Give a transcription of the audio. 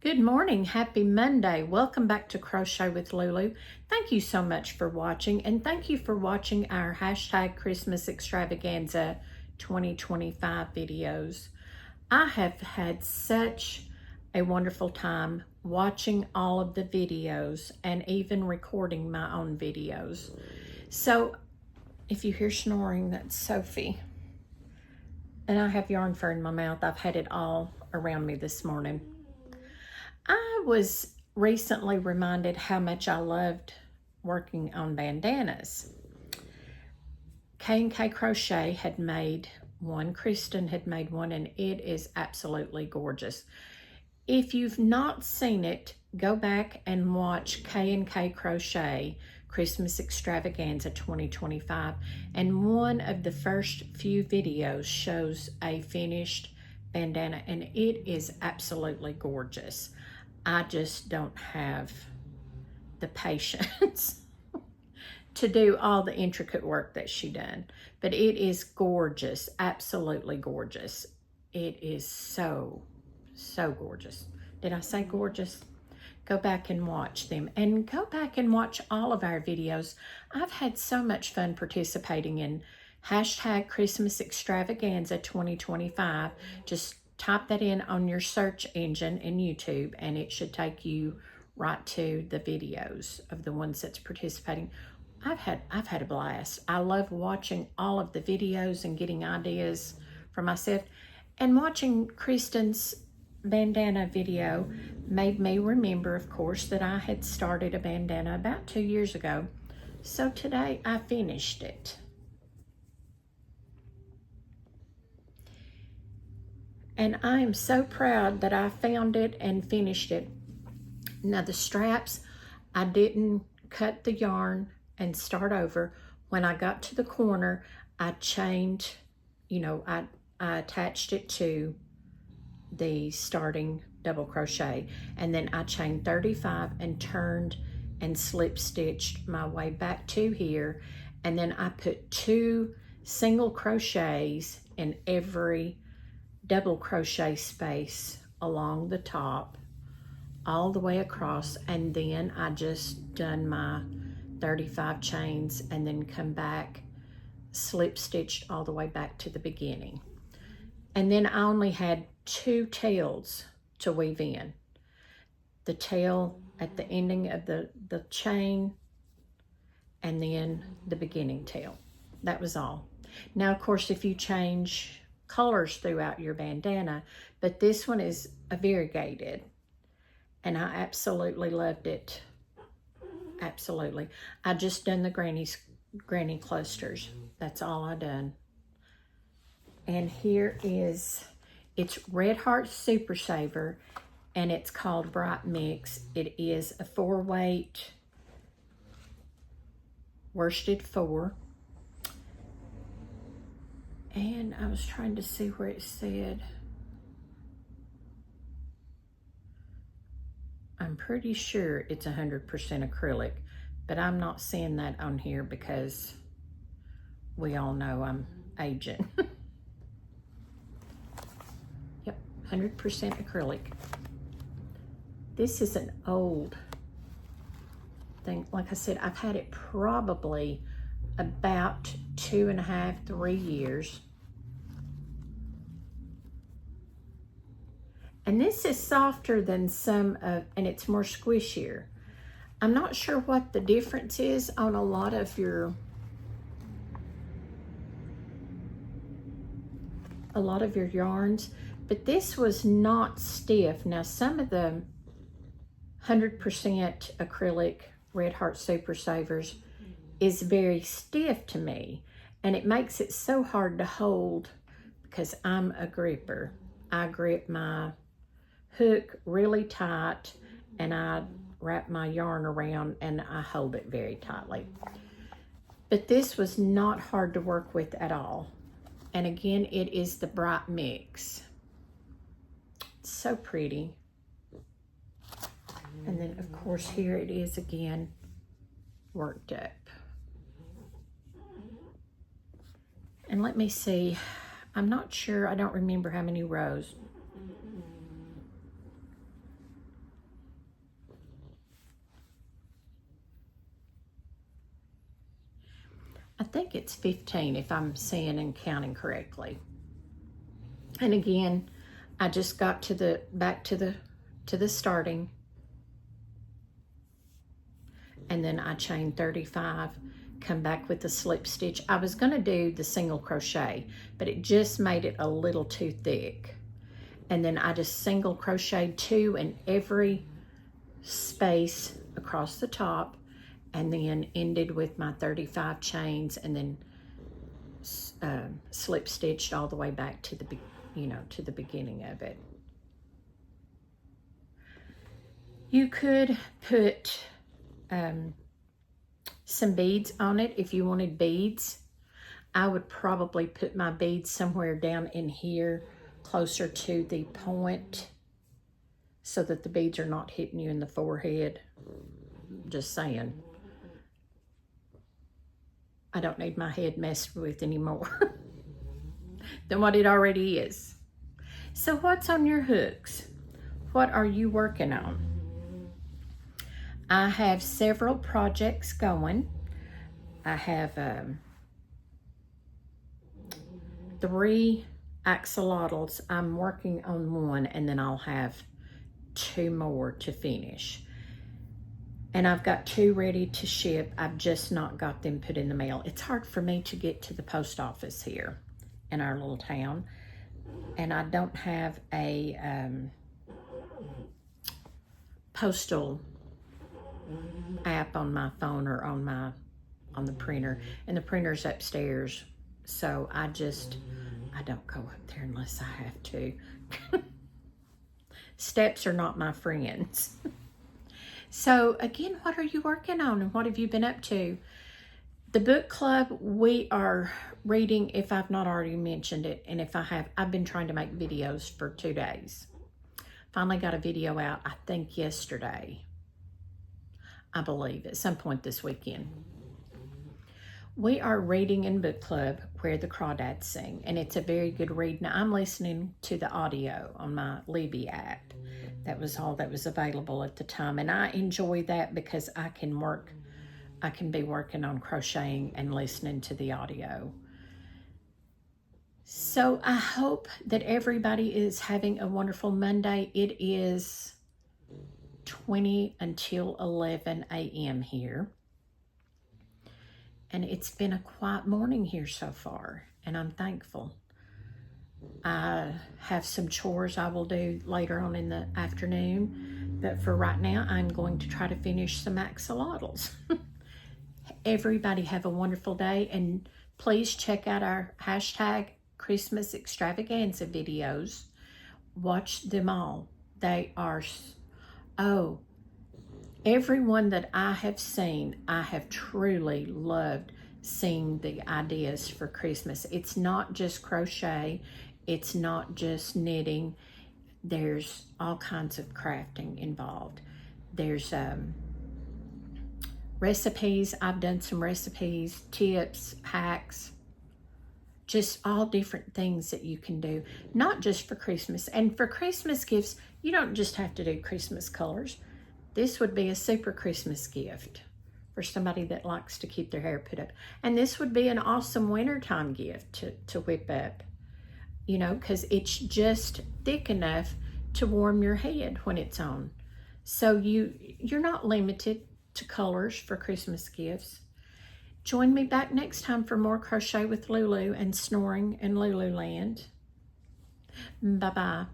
Good morning. Happy Monday. Welcome back to Crochet with Lulu. Thank you so much for watching, and thank you for watching our hashtag Christmas Extravaganza 2025 videos. I have had such a wonderful time watching all of the videos and even recording my own videos. So if you hear snoring, that's Sophie. And I have yarn fur in my mouth. I've had it all around me this morning. I was recently reminded how much I loved working on bandanas. K&K Crochet had made one, Kristen had made one, and it is absolutely gorgeous. If you've not seen it, go back and watch K&K Crochet Christmas Extravaganza 2025, and one of the first few videos shows a finished bandana, and it is absolutely gorgeous. I just don't have the patience to do all the intricate work that she done. But it is gorgeous, absolutely gorgeous. It is so gorgeous. Did I say gorgeous? Go back and watch them. And go back and watch all of our videos. I've had so much fun participating in hashtag Christmas Extravaganza 2025. Just type that in on your search engine in YouTube, and it should take you right to the videos of the ones that's participating. I've had a blast. I love watching all of the videos and getting ideas for myself. And watching Kristen's bandana video made me remember, of course, that I had started a bandana about 2 years ago. So today I finished it. And I am so proud that I found it and finished it. Now the straps, I didn't cut the yarn and start over. When I got to the corner, I chained, I attached it to the starting double crochet. And then I chained 35 and turned and slip stitched my way back to here. And then I put 2 single crochets in every double crochet space along the top all the way across, and then I just done my 35 chains and then come back, slip stitched all the way back to the beginning. And then I only had 2 tails to weave in. The tail at the ending of the chain, and then the beginning tail. That was all. Now, of course, if you change colors throughout your bandana, but this one is a variegated, and I absolutely loved it. Absolutely. I just done the granny clusters. That's all I done. And here is, it's Red Heart Super Saver, and it's called Bright Mix. It is a 4-weight worsted 4. And I was trying to see where it said. I'm pretty sure it's 100% acrylic, but I'm not seeing that on here because we all know I'm aging. Yep, 100% acrylic. This is an old thing. Like I said, I've had it probably about 2.5, 3 years. And this is softer than some of, and it's more squishier. I'm not sure what the difference is on a lot of your yarns, but this was not stiff. Now some of the 100% acrylic Red Heart Super Savers is very stiff to me, and it makes it so hard to hold because I'm a gripper. I grip my hook really tight, and I wrap my yarn around and I hold it very tightly. But this was not hard to work with at all. And again, it is the Bright Mix. It's so pretty. And then of course here it is again, worked up. And let me see, I'm not sure, I don't remember how many rows. I think it's 15 if I'm seeing and counting correctly. And again, I just got to the back to the starting, and then I chained 35, come back with the slip stitch. I was going to do the single crochet, but it just made it a little too thick. And then I just single crocheted 2 in every space across the top, and then ended with my 35 chains, and then slip stitched all the way back to the to the beginning of it. You could put some beads on it if you wanted beads. I would probably put my beads somewhere down in here, closer to the point, so that the beads are not hitting you in the forehead. Just saying. I don't need my head messed with anymore than what it already is. So what's on your hooks? What are you working on? I have several projects going. I have 3 axolotls. I'm working on 1, and then I'll have 2 more to finish. And I've got 2 ready to ship. I've just not got them put in the mail. It's hard for me to get to the post office here in our little town. And I don't have a postal app on my phone or on the printer. And the printer's upstairs. So I don't go up there unless I have to. Steps are not my friends. So again, what are you working on and what have you been up to? The book club, we are reading, if I've not already mentioned it, and if I have, I've been trying to make videos for 2 days. Finally got a video out, I think yesterday, I believe, at some point this weekend. We are reading in book club Where the Crawdads Sing, and it's a very good read. Now, I'm listening to the audio on my Libby app. That was all that was available at the time, and I enjoy that because I can be working on crocheting and listening to the audio. So I hope that everybody is having a wonderful Monday. It is 20 until 11 a.m. here. And it's been a quiet morning here so far, and I'm thankful. I have some chores I will do later on in the afternoon, but for right now, I'm going to try to finish some axolotls. Everybody have a wonderful day, and please check out our hashtag Christmas extravaganza videos. Watch them all. They are, everyone that I have seen, I have truly loved seeing the ideas for Christmas. It's not just crochet. It's not just knitting. There's all kinds of crafting involved. There's recipes. I've done some recipes, tips, hacks, just all different things that you can do, not just for Christmas. And for Christmas gifts, you don't just have to do Christmas colors. This would be a super Christmas gift for somebody that likes to keep their hair put up. And this would be an awesome wintertime gift to whip up, because it's just thick enough to warm your head when it's on. So you're not limited to colors for Christmas gifts. Join me back next time for more Crochet with Lulu and Snoring in Lululand. Bye-bye.